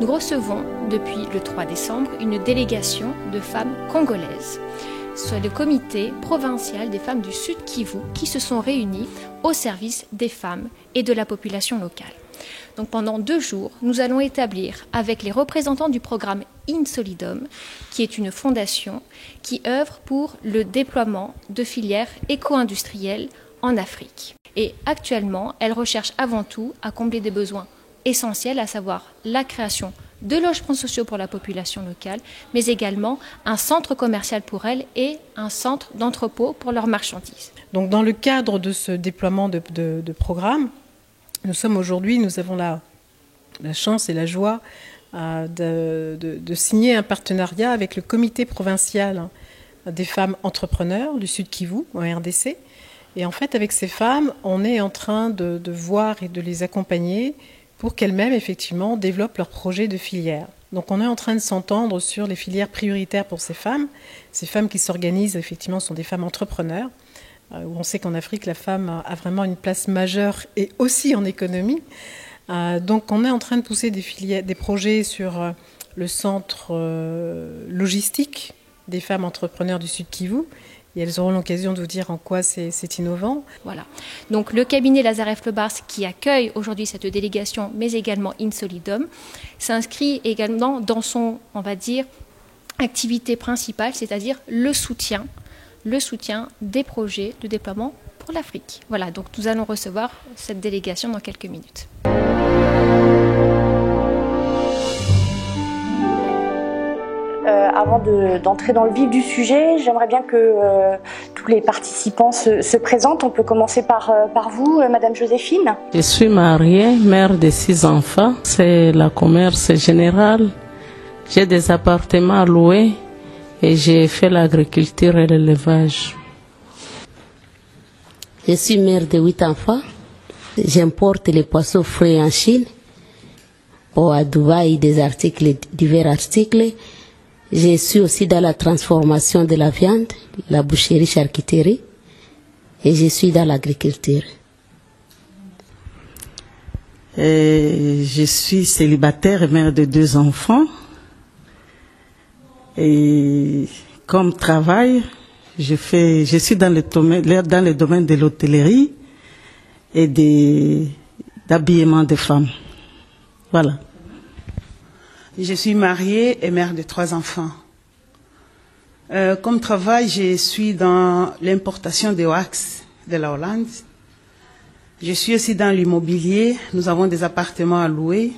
nous recevons depuis le 3 décembre une délégation de femmes congolaises. C'est le comité provincial des femmes du Sud Kivu qui se sont réunies au service des femmes et de la population locale. Donc pendant 2 jours, nous allons établir avec les représentants du programme Insolidum, qui est une fondation qui œuvre pour le déploiement de filières éco-industrielles en Afrique. Et actuellement, elle recherche avant tout à combler des besoins essentiels, à savoir la création de logements sociaux pour la population locale, mais également un centre commercial pour elles et un centre d'entrepôt pour leurs marchandises. Donc dans le cadre de ce déploiement de programme, nous avons la chance et la joie de signer un partenariat avec le comité provincial des femmes entrepreneurs du Sud Kivu, en RDC. Et en fait, avec ces femmes, on est en train de voir et de les accompagner pour qu'elles-mêmes, effectivement, développent leurs projets de filières. Donc on est en train de s'entendre sur les filières prioritaires pour ces femmes. Ces femmes qui s'organisent, effectivement, sont des femmes entrepreneurs. Où on sait qu'en Afrique, la femme a vraiment une place majeure et aussi en économie. Donc on est en train de pousser des projets sur le centre logistique des femmes entrepreneurs du Sud Kivu. Et elles auront l'occasion de vous dire en quoi c'est innovant. Voilà. Donc le cabinet Lazareff Lebars qui accueille aujourd'hui cette délégation, mais également Insolidum, s'inscrit également dans son, on va dire, activité principale, c'est-à-dire le soutien des projets de déploiement pour l'Afrique. Voilà, donc nous allons recevoir cette délégation dans quelques minutes. Avant d'entrer dans le vif du sujet, j'aimerais bien que tous les participants se présentent. On peut commencer par vous, Madame Joséphine. Je suis mariée, mère de 6 enfants. C'est la commerce générale. J'ai des appartements à louer et j'ai fait l'agriculture et l'élevage. Je suis mère de 8 enfants. J'importe les poissons frais en Chine. À Dubaï, divers articles. Je suis aussi dans la transformation de la viande, la boucherie, charcuterie, et je suis dans l'agriculture. Je suis célibataire et mère de 2 enfants. Et comme travail, je suis dans le domaine de l'hôtellerie et d'habillement des femmes. Voilà. Je suis mariée et mère de 3 enfants. Comme travail, je suis dans l'importation de wax de la Hollande. Je suis aussi dans l'immobilier. Nous avons des appartements à louer.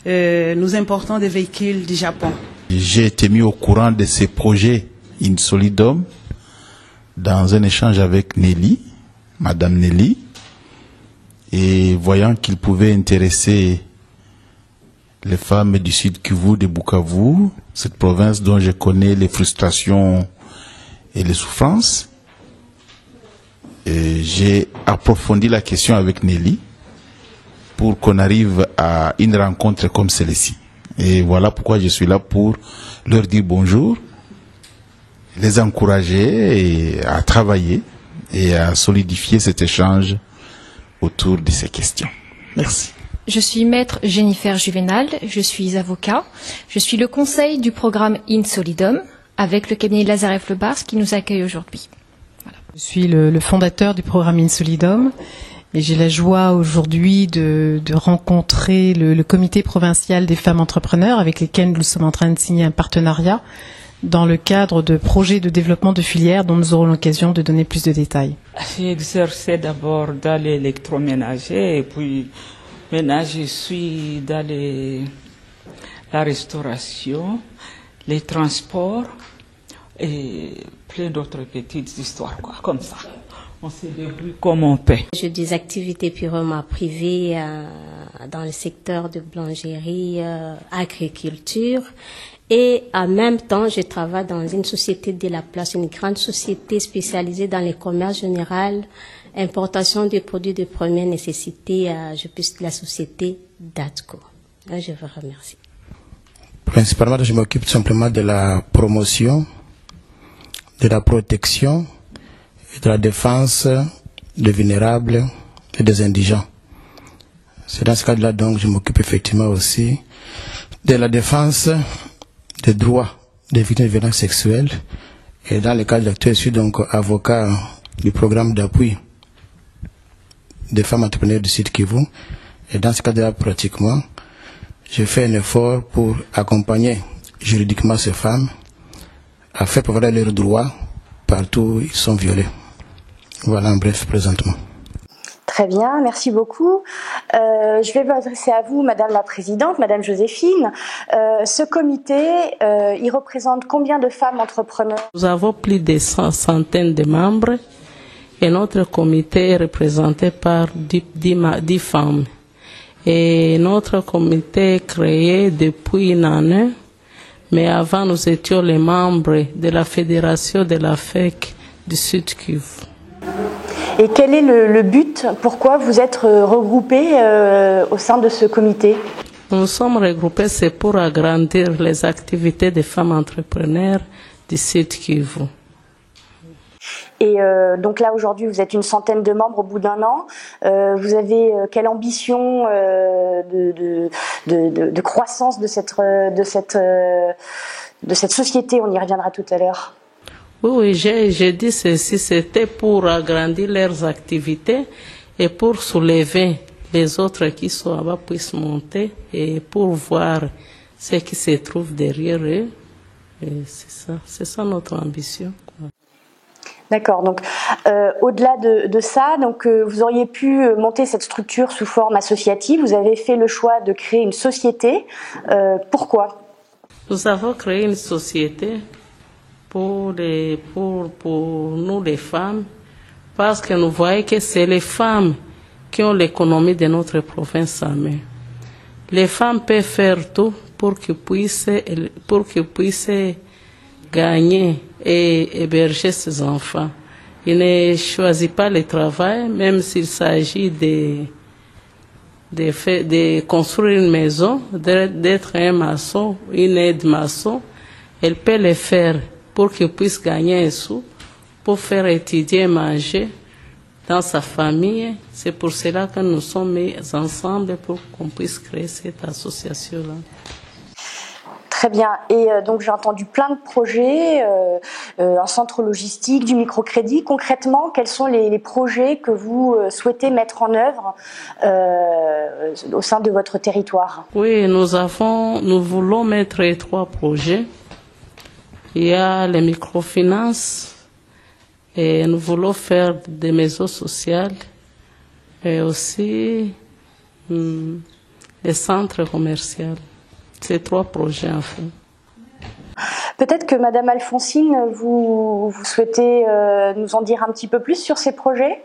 Nous importons des véhicules du Japon. J'ai été mis au courant de ces projets Insolidum dans un échange avec Nelly, Madame Nelly, et voyant qu'il pouvait intéresser les femmes du Sud Kivu, de Bukavu, cette province dont je connais les frustrations et les souffrances. J'ai approfondi la question avec Nelly pour qu'on arrive à une rencontre comme celle-ci. Et voilà pourquoi je suis là pour leur dire bonjour, les encourager à travailler et à solidifier cet échange autour de ces questions. Merci. Je suis maître Jennifer Juvenal, je suis avocat. Je suis le conseil du programme Insolidum avec le cabinet Lazareff Lebars qui nous accueille aujourd'hui. Voilà. Je suis le fondateur du programme Insolidum et j'ai la joie aujourd'hui de rencontrer le comité provincial des femmes entrepreneurs avec lesquels nous sommes en train de signer un partenariat dans le cadre de projets de développement de filières dont nous aurons l'occasion de donner plus de détails. J'ai exercé d'abord dans l'électroménager et puis maintenant je suis dans la restauration, les transports et plein d'autres petites histoires comme ça. On se débrouille comme on peut. J'ai des activités purement privées dans le secteur de boulangerie, agriculture. Et en même temps, je travaille dans une société de la place, une grande société spécialisée dans le commerce général, importation de produits de première nécessité, la société DATCO. Là, je vous remercie. Principalement, je m'occupe tout simplement de la promotion, de la protection et de la défense des vulnérables et des indigents. C'est dans ce cadre-là donc je m'occupe effectivement aussi de la défense des droits des victimes de violences sexuelles. Et dans le cadre actuel, je suis donc avocat du programme d'appui des femmes entrepreneurs du Sud Kivu. Et dans ce cadre-là, pratiquement, je fais un effort pour accompagner juridiquement ces femmes à faire prévaloir leurs droits partout où ils sont violés. Voilà en bref présentement. Très bien, merci beaucoup. Je vais m'adresser à vous, Madame la Présidente, Madame Joséphine. Ce comité, il représente combien de femmes entrepreneurs? Nous avons plus de centaines de membres et notre comité est représenté par 10 femmes. Et notre comité est créé depuis une année, mais avant nous étions les membres de la fédération de la FEC du Sud Kivu. Et quel est le but? Pourquoi vous êtes regroupés au sein de ce comité? Nous sommes regroupés, c'est pour agrandir les activités des femmes entrepreneurs du Sud Kivu. Et donc là, aujourd'hui, vous êtes une centaine de membres au bout d'un an. Vous avez quelle ambition de croissance de cette société? On y reviendra tout à l'heure. Oui, j'ai dit ceci, c'était pour agrandir leurs activités et pour soulever les autres qui sont là-bas puissent monter et pour voir ce qui se trouve derrière eux. C'est ça notre ambition. D'accord. Donc, au-delà de ça, donc vous auriez pu monter cette structure sous forme associative. Vous avez fait le choix de créer une société. Pourquoi? Nous avons créé une société pour nous les femmes, parce que nous voyons que c'est les femmes qui ont l'économie de notre province en main. Les femmes peuvent faire tout pour qu'ils puissent gagner et héberger ses enfants. Ils ne choisissent pas le travail, même s'il s'agit de construire une maison, d'être un maçon, une aide-maçon. Elle peut le faire pour qu'ils puissent gagner un sou, pour faire étudier et manger dans sa famille. C'est pour cela que nous sommes mis ensemble pour qu'on puisse créer cette association-là. Très bien. Et donc j'ai entendu plein de projets, un centre logistique, du microcrédit. Concrètement, quels sont les projets que vous souhaitez mettre en œuvre au sein de votre territoire? Oui, nous voulons mettre 3 projets. Il y a les microfinances et nous voulons faire des maisons sociales et aussi les centres commerciaux. C'est 3 projets en fait. Peut-être que Madame Alphonsine, vous souhaitez nous en dire un petit peu plus sur ces projets?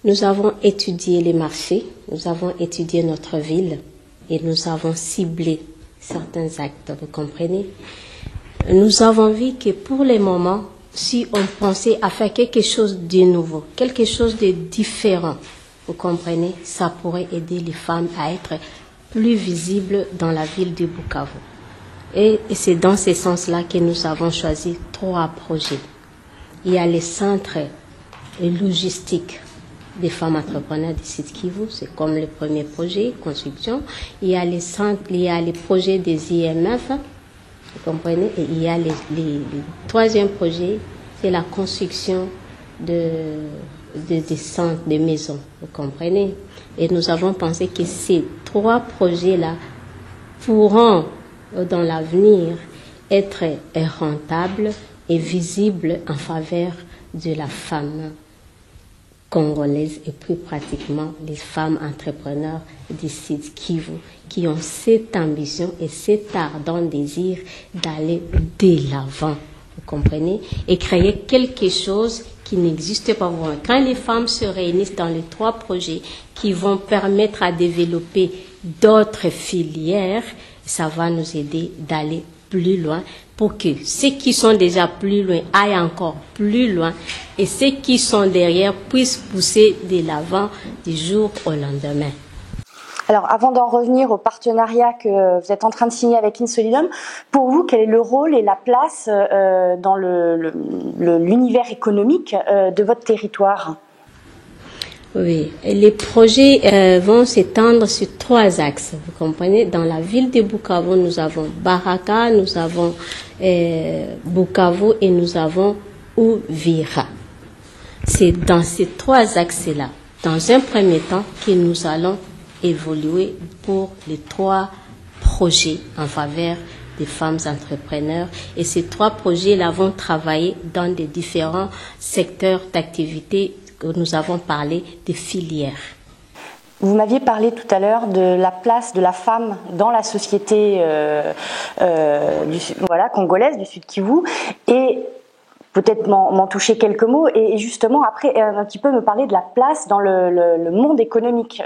Nous avons étudié les marchés, nous avons étudié notre ville et nous avons ciblé certains actes, vous comprenez? Nous avons vu que pour le moment, si on pensait à faire quelque chose de nouveau, quelque chose de différent, vous comprenez, ça pourrait aider les femmes à être plus visibles dans la ville de Bukavu. Et c'est dans ce sens-là que nous avons choisi 3 projets. Il y a les centres logistiques des femmes entrepreneurs du Sud Kivu, c'est comme le premier projet, construction. Il y a les centres, il y a les projets des IMF, vous comprenez, et il y a les 3e projet, c'est la construction des centres, des maisons, vous comprenez. Et nous avons pensé que ces 3 projets-là pourront, dans l'avenir, être rentables et visibles en faveur de la femme congolaise et plus pratiquement les femmes entrepreneurs du Sud Kivu qui ont cette ambition et cet ardent désir d'aller de l'avant, vous comprenez, et créer quelque chose qui n'existe pas. Quand les femmes se réunissent dans les 3 projets qui vont permettre à développer d'autres filières, ça va nous aider d'aller plus loin pour que ceux qui sont déjà plus loin aillent encore plus loin et ceux qui sont derrière puissent pousser de l'avant du jour au lendemain. Alors, avant d'en revenir au partenariat que vous êtes en train de signer avec Insolidum, pour vous, quel est le rôle et la place dans l'univers économique de votre territoire? Oui, et les projets vont s'étendre sur 3 axes, vous comprenez. Dans la ville de Bukavu, nous avons Baraka, nous avons Bukavu et nous avons Uvira. C'est dans ces 3 axes-là, dans un premier temps, que nous allons évoluer pour les 3 projets en faveur des femmes entrepreneurs. Et ces 3 projets-là vont travailler dans des différents secteurs d'activité que nous avons parlé des filières. Vous m'aviez parlé tout à l'heure de la place de la femme dans la société congolaise du Sud Kivu, et peut-être m'en toucher quelques mots, et justement après un petit peu me parler de la place dans le monde économique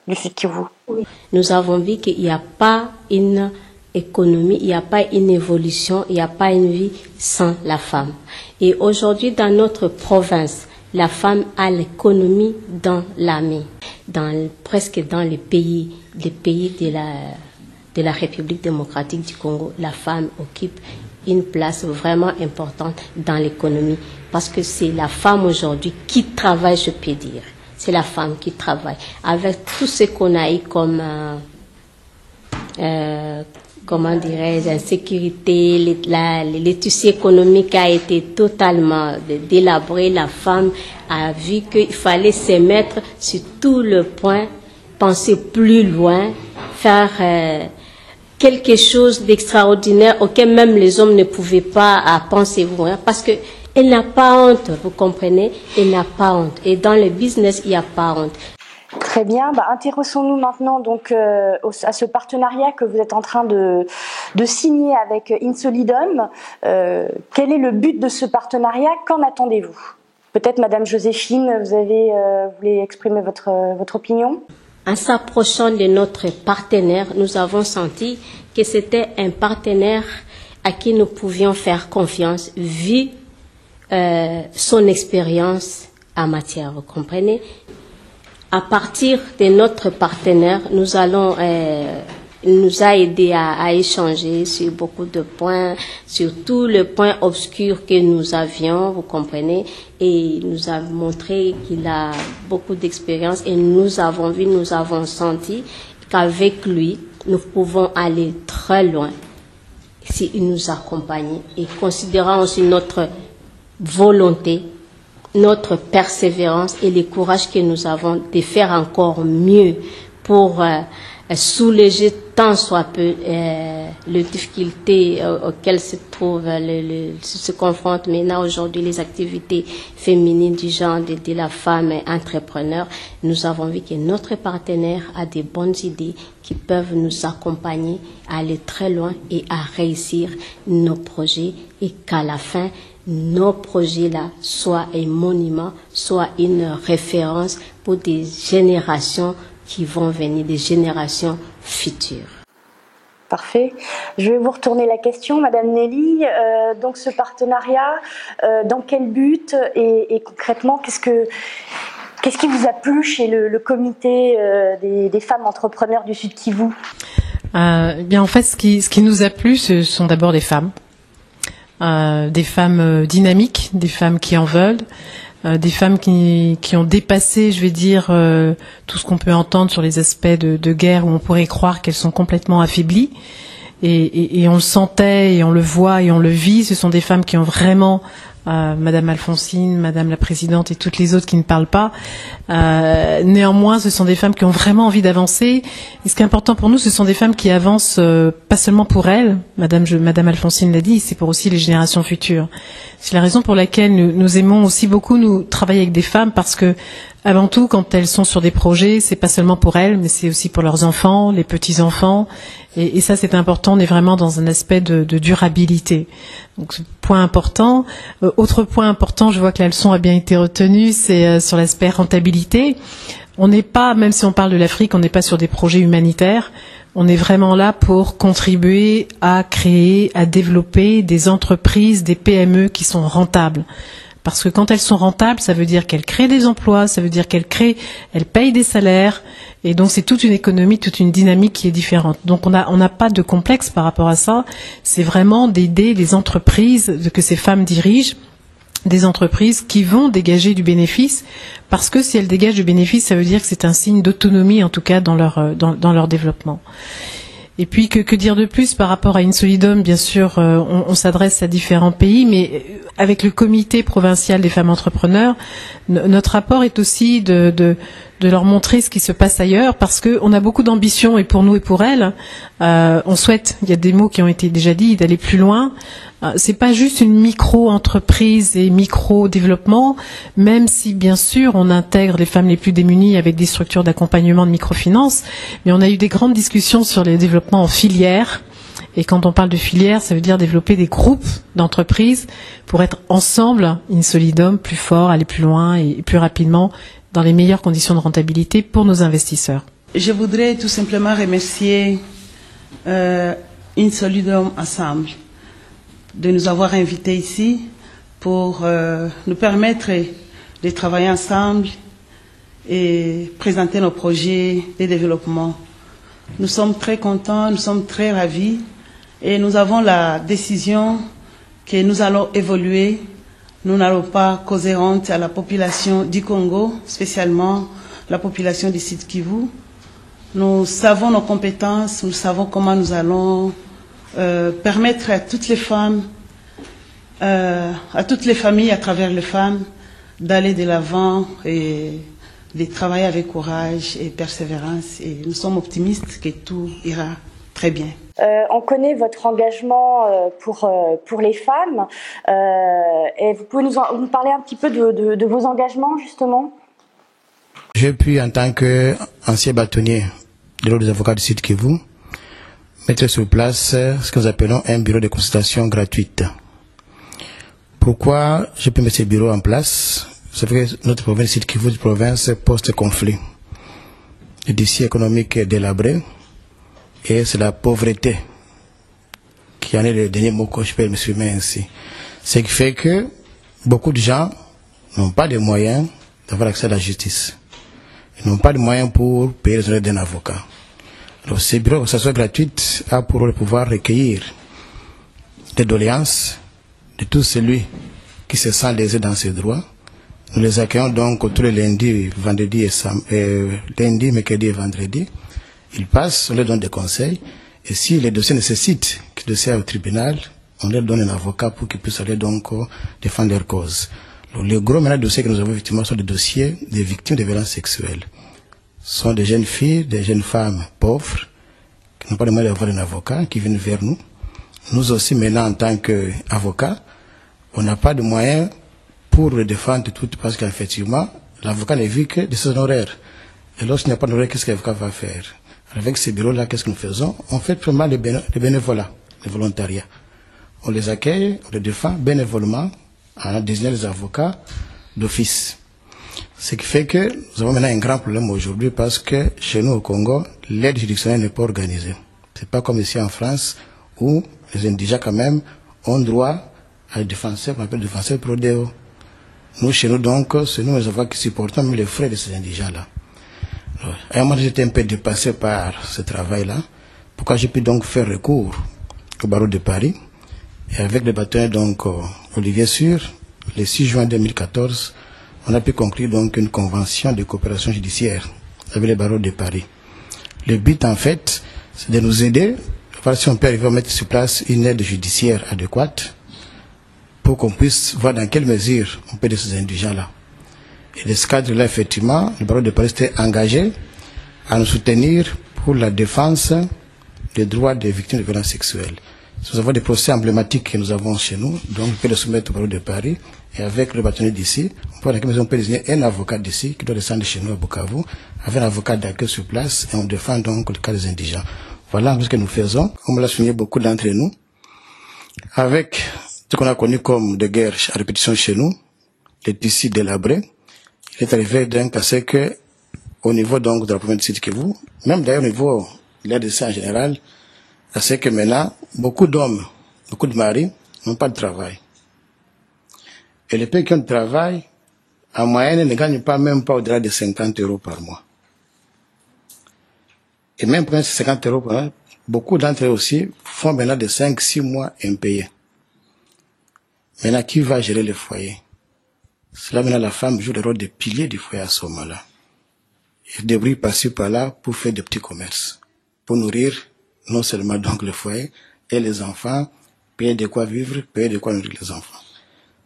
du Sud Kivu. Oui. Nous avons vu qu'il n'y a pas une économie, il n'y a pas une évolution, il n'y a pas une vie sans la femme. Et aujourd'hui, dans notre province, la femme a l'économie dans la main. Presque dans les pays de la République démocratique du Congo, la femme occupe une place vraiment importante dans l'économie. Parce que c'est la femme aujourd'hui qui travaille, je peux dire. C'est la femme qui travaille. Avec tout ce qu'on a eu comme comment dirais-je, l'insécurité, le tissu économique a été totalement délabré. La femme a vu qu'il fallait se mettre sur tout le point, penser plus loin, faire quelque chose d'extraordinaire auquel même les hommes ne pouvaient pas penser, parce que elle n'a pas honte, vous comprenez, elle n'a pas honte. Et dans le business, il n'y a pas honte. Très bien. Intéressons-nous maintenant donc à ce partenariat que vous êtes en train de signer avec Insolidum. Quel est le but de ce partenariat? Qu'en attendez-vous? Peut-être Madame Joséphine, vous voulez exprimer votre opinion? En s'approchant de notre partenaire, nous avons senti que c'était un partenaire à qui nous pouvions faire confiance vu son expérience en matière, vous comprenez? À partir de notre partenaire, il nous a aidé à échanger sur beaucoup de points, sur tous les points obscurs que nous avions, vous comprenez, et il nous a montré qu'il a beaucoup d'expérience, et nous avons senti qu'avec lui, nous pouvons aller très loin s'il nous accompagne, et considérant aussi notre volonté, notre persévérance et le courage que nous avons de faire encore mieux pour soulager tant soit peu les difficultés auxquelles se confrontent maintenant aujourd'hui les activités féminines du genre de la femme entrepreneur. Nous avons vu que notre partenaire a des bonnes idées qui peuvent nous accompagner à aller très loin et à réussir nos projets, et qu'à la fin, nos projets-là soient un monument, soient une référence pour des générations qui vont venir, des générations futures. Parfait. Je vais vous retourner la question, Madame Nelly. Donc ce partenariat, dans quel but et concrètement, qu'est-ce qui vous a plu chez le comité des femmes entrepreneurs du Sud Kivu? Bien en fait, ce qui nous a plu, ce sont d'abord des femmes dynamiques, des femmes qui en veulent, des femmes qui ont dépassé, je vais dire, tout ce qu'on peut entendre sur les aspects de guerre où on pourrait croire qu'elles sont complètement affaiblies. Et on le sentait, et on le voit, et on le vit. Ce sont des femmes qui ont vraiment, Madame Alphonsine, Madame la Présidente et toutes les autres qui ne parlent pas. Néanmoins, ce sont des femmes qui ont vraiment envie d'avancer. Et ce qui est important pour nous, ce sont des femmes qui avancent pas seulement pour elles, Madame Alphonsine l'a dit, c'est pour aussi les générations futures. C'est la raison pour laquelle nous aimons aussi beaucoup nous travailler avec des femmes, parce que avant tout, quand elles sont sur des projets, c'est pas seulement pour elles, mais c'est aussi pour leurs enfants, les petits-enfants. Et ça, c'est important. On est vraiment dans un aspect de durabilité. Donc, point important. Autre point important, je vois que la leçon a bien été retenue, c'est sur l'aspect rentabilité. On n'est pas, même si on parle de l'Afrique, on n'est pas sur des projets humanitaires. On est vraiment là pour contribuer à créer, à développer des entreprises, des PME qui sont rentables. Parce que quand elles sont rentables, ça veut dire qu'elles créent des emplois, ça veut dire qu'elles payent des salaires, et donc c'est toute une économie, toute une dynamique qui est différente. Donc on n'a pas de complexe par rapport à ça. C'est vraiment d'aider les entreprises que ces femmes dirigent des entreprises qui vont dégager du bénéfice, parce que si elles dégagent du bénéfice, ça veut dire que c'est un signe d'autonomie, en tout cas, dans leur développement. Et puis, que dire de plus par rapport à Insolidum? Bien sûr, on s'adresse à différents pays, mais avec le comité provincial des femmes entrepreneurs, notre apport est aussi de leur montrer ce qui se passe ailleurs, parce que on a beaucoup d'ambition, et pour nous et pour elles, on souhaite, il y a des mots qui ont été déjà dits, d'aller plus loin. C'est pas juste une micro-entreprise et micro-développement, même si bien sûr on intègre les femmes les plus démunies avec des structures d'accompagnement de microfinance, mais on a eu des grandes discussions sur les développements en filière. Et quand on parle de filière, ça veut dire développer des groupes d'entreprises pour être ensemble, Insolidum, plus fort, aller plus loin et plus rapidement dans les meilleures conditions de rentabilité pour nos investisseurs. Je voudrais tout simplement remercier Insolidum Ensemble de nous avoir invités ici pour nous permettre de travailler ensemble et présenter nos projets de développement. Nous sommes très contents, nous sommes très ravis et nous avons la décision que nous allons évoluer. Nous n'allons pas causer honte à la population du Congo, spécialement la population du Sud Kivu. Nous savons nos compétences, nous savons comment nous allons permettre à toutes les femmes, à toutes les familles à travers les femmes, d'aller de l'avant et de travailler avec courage et persévérance. Et nous sommes optimistes que tout ira très bien. On connaît votre engagement pour les femmes. Et vous pouvez nous parler un petit peu de vos engagements, justement? J'ai pu, en tant qu'ancien bâtonnier de l'Ordre des avocats du Sud Kivu, mettre sur place ce que nous appelons un bureau de consultation gratuite. Pourquoi j'ai pu mettre ce bureau en place? C'est vrai que notre province Sud Kivu est une province post-conflit. Le défi économique est délabré et c'est la pauvreté qui en est le dernier mot que je peux m'exprimer ainsi. Ce qui fait que beaucoup de gens n'ont pas de moyens d'avoir accès à la justice. Ils n'ont pas de moyens pour payer les honoraires d'un avocat. Alors, ce bureau de consultation gratuite a pour rôle de pouvoir recueillir des doléances de tout celui qui se sent lésé dans ses droits. Nous les accueillons donc tous les lundis, vendredis lundi, mercredi et vendredi. Ils passent, on leur donne des conseils. Et si les dossiers nécessitent que le dossier aille au tribunal, on leur donne un avocat pour qu'ils puissent aller donc défendre leur cause. Alors, le gros maintenant dossiers que nous avons effectivement sont des dossiers des victimes de violences sexuelles. Ce sont des jeunes filles, des jeunes femmes pauvres, qui n'ont pas le moyen d'avoir un avocat, qui viennent vers nous. Nous aussi, maintenant, en tant qu'avocats, on n'a pas de moyens pour le défendre tout, parce qu'effectivement, l'avocat n'est vu que de ses honoraires. Et lorsqu'il n'y a pas d'honoraires, qu'est-ce que l'avocat va faire? Avec ces bureaux-là, qu'est-ce que nous faisons? On fait vraiment le bénévolat, le volontariat. On les accueille, on les défend bénévolement, en désignant les avocats d'office. Ce qui fait que nous avons maintenant un grand problème aujourd'hui, parce que chez nous au Congo, l'aide juridictionnelle n'est pas organisée. C'est pas comme ici en France, où les indigents quand même ont droit à un défenseur, qu'on appelle défenseur prodéo. Nous, chez nous donc, c'est nous les avocats qui supportons même les frais de ces indigents-là. À un moment, j'étais un peu dépassé par ce travail-là. Pourquoi j'ai pu donc faire recours au barreau de Paris. Et avec le bâtonnier donc Olivier Sur, le 6 juin 2014, on a pu conclure donc une convention de coopération judiciaire avec le barreau de Paris. Le but en fait, c'est de nous aider, voir si on peut arriver à mettre sur place une aide judiciaire adéquate pour qu'on puisse voir dans quelle mesure on peut aider ces indigents-là. Et dans ce cadre-là, effectivement, le barreau de Paris était engagé à nous soutenir pour la défense des droits des victimes de violences sexuelles. Nous avons des procès emblématiques que nous avons chez nous, donc on peut les soumettre au barreau de Paris, et avec le bâtonnier d'ici, on peut désigner un avocat d'ici qui doit descendre chez nous à Bukavu, avec un avocat d'accueil sur place, et on défend donc le cas des indigents. Voilà ce que nous faisons, comme l'a souligné beaucoup d'entre nous, avec ce qu'on a connu comme des guerres à répétition chez nous, les tissus délabrés. Il est arrivé donc à ce que, au niveau donc de la province de Sud Kivu, même d'ailleurs au niveau de l'ADC en général, à ce que maintenant, beaucoup d'hommes, beaucoup de maris n'ont pas de travail. Et les pays qui ont de travail, en moyenne, ne gagnent pas même pas au-delà de 50 € par mois. Et même pour ces 50 € par mois, beaucoup d'entre eux aussi font maintenant de 5-6 mois impayés. Maintenant, qui va gérer le foyer? Cela maintenant, la femme joue le rôle de pilier du foyer à ce moment-là. Elle débrouille par-ci par-là pour faire des petits commerces, pour nourrir non seulement donc le foyer et les enfants, payer de quoi vivre, payer de quoi nourrir les enfants.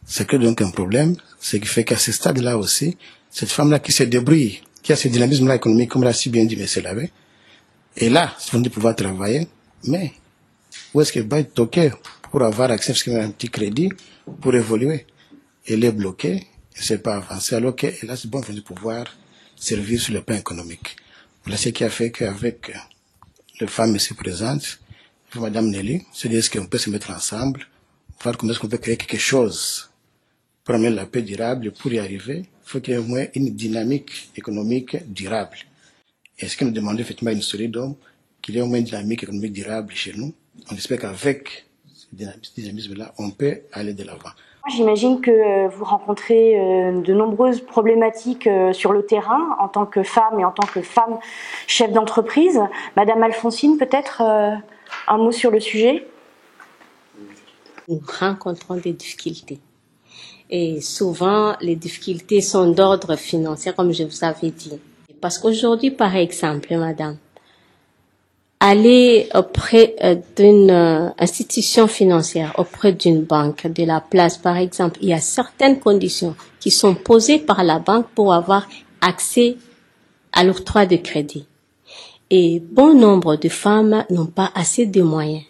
C'est que donc un problème, ce qui fait qu'à ce stade-là aussi, cette femme-là qui se débrouille, qui a ce dynamisme-là économique, comme l'a si bien dit M. Lavé, est là, c'est de pouvoir travailler, mais où est-ce qu'elle va être toquée pour avoir accès à un petit crédit, pour évoluer? Elle est bloquée, elle ne sait pas avancer, alors qu'elle a ce bon de pouvoir servir sur le plan économique. Voilà ce qui a fait qu'avec les femmes ici présentes, Madame Nelly, se dit qu'on peut se mettre ensemble, voir comment est-ce qu'on peut créer quelque chose pour amener la paix durable. Et pour y arriver, il faut qu'il y ait au moins une dynamique économique durable. Et ce que nous demandons effectivement à une Solidom, qu'il y ait au moins une dynamique économique durable chez nous. On espère qu'avec ce dynamisme-là, on peut aller de l'avant. J'imagine que vous rencontrez de nombreuses problématiques sur le terrain en tant que femme et en tant que femme chef d'entreprise. Madame Alphonsine, peut-être un mot sur le sujet? Nous rencontrons des difficultés. Et souvent, les difficultés sont d'ordre financier, comme je vous avais dit. Parce qu'aujourd'hui, par exemple, madame, aller auprès d'une institution financière, auprès d'une banque, de la place, par exemple, il y a certaines conditions qui sont posées par la banque pour avoir accès à l'octroi de crédit. Et bon nombre de femmes n'ont pas assez de moyens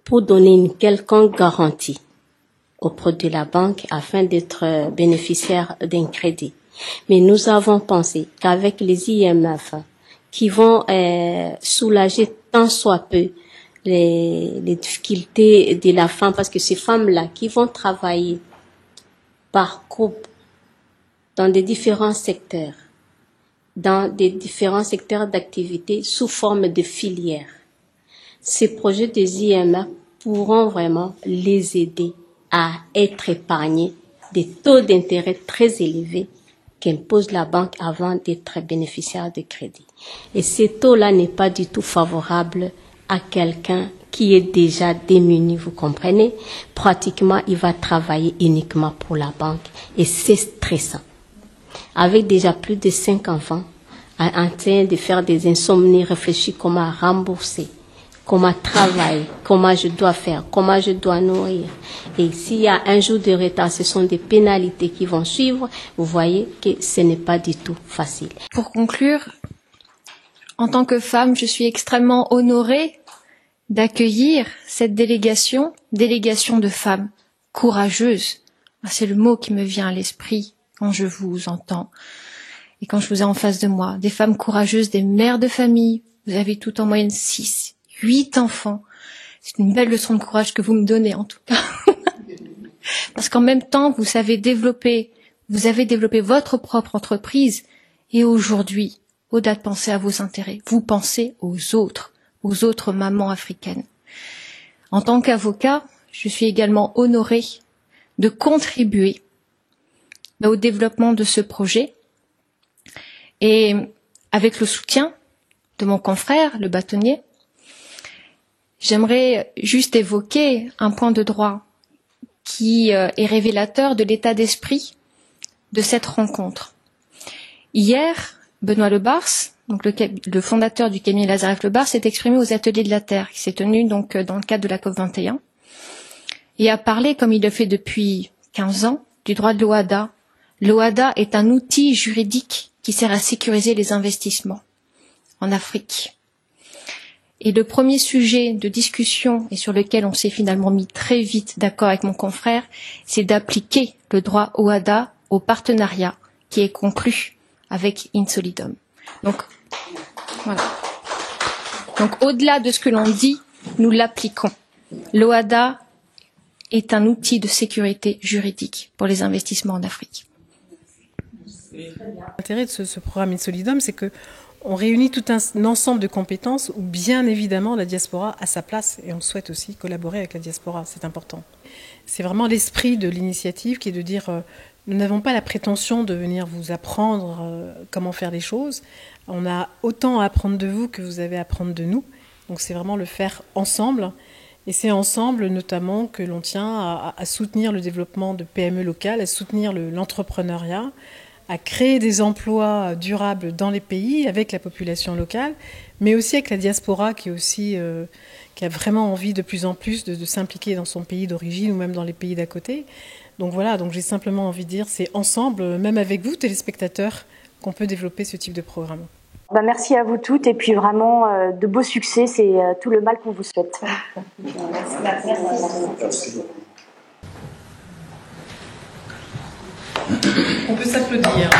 pour donner une quelconque garantie auprès de la banque afin d'être bénéficiaire d'un crédit. Mais nous avons pensé qu'avec les IMF qui vont soulager tant soit peu les difficultés de la femme, parce que ces femmes-là qui vont travailler par groupe dans des différents secteurs, d'activité sous forme de filières, ces projets des IMF pourront vraiment les aider à être épargnés des taux d'intérêt très élevés qu'impose la banque avant d'être bénéficiaire de crédit. Et ces taux-là n'est pas du tout favorable à quelqu'un qui est déjà démuni, vous comprenez? Pratiquement, il va travailler uniquement pour la banque et c'est stressant. Avec déjà plus de 5 enfants, en train de faire des insomnies, réfléchir comment rembourser, comment travailler, comment je dois faire, comment je dois nourrir. Et s'il y a un jour de retard, ce sont des pénalités qui vont suivre. Vous voyez que ce n'est pas du tout facile. Pour conclure, en tant que femme, je suis extrêmement honorée d'accueillir cette délégation de femmes courageuses. C'est le mot qui me vient à l'esprit quand je vous entends et quand je vous ai en face de moi. Des femmes courageuses, des mères de famille. Vous avez tout en moyenne 6, 8 enfants. C'est une belle leçon de courage que vous me donnez, en tout cas. Parce qu'en même temps, vous avez développé votre propre entreprise. Et aujourd'hui, au-delà de penser à vos intérêts, vous pensez aux autres mamans africaines. En tant qu'avocat, je suis également honorée de contribuer au développement de ce projet. Et avec le soutien de mon confrère, le bâtonnier, j'aimerais juste évoquer un point de droit qui est révélateur de l'état d'esprit de cette rencontre. Hier, Benoît Lebars, donc le fondateur du cabinet Lazareff Lebars, s'est exprimé aux Ateliers de la Terre, qui s'est tenu donc dans le cadre de la COP21, et a parlé, comme il le fait depuis 15 ans, du droit de l'OHADA. L'OHADA est un outil juridique qui sert à sécuriser les investissements en Afrique. Et le premier sujet de discussion, et sur lequel on s'est finalement mis très vite d'accord avec mon confrère, c'est d'appliquer le droit OHADA au partenariat qui est conclu avec Insolidom. Donc, voilà. Donc, au-delà de ce que l'on dit, nous l'appliquons. L'OHADA est un outil de sécurité juridique pour les investissements en Afrique. L'intérêt de ce programme Insolidom, c'est que on réunit tout un ensemble de compétences où, bien évidemment, la diaspora a sa place et on souhaite aussi collaborer avec la diaspora, c'est important. C'est vraiment l'esprit de l'initiative qui est de dire nous n'avons pas la prétention de venir vous apprendre comment faire les choses. On a autant à apprendre de vous que vous avez à apprendre de nous. Donc c'est vraiment le faire ensemble Et c'est ensemble, notamment, que l'on tient à soutenir le développement de PME locales, à soutenir l'entrepreneuriat, à créer des emplois durables dans les pays avec la population locale, mais aussi avec la diaspora qui a vraiment envie de plus en plus de s'impliquer dans son pays d'origine ou même dans les pays d'à côté. Donc voilà, donc j'ai simplement envie de dire, c'est ensemble, même avec vous, téléspectateurs, qu'on peut développer ce type de programme. Merci à vous toutes et puis vraiment de beaux succès, c'est tout le mal qu'on vous souhaite. Merci. On peut s'applaudir.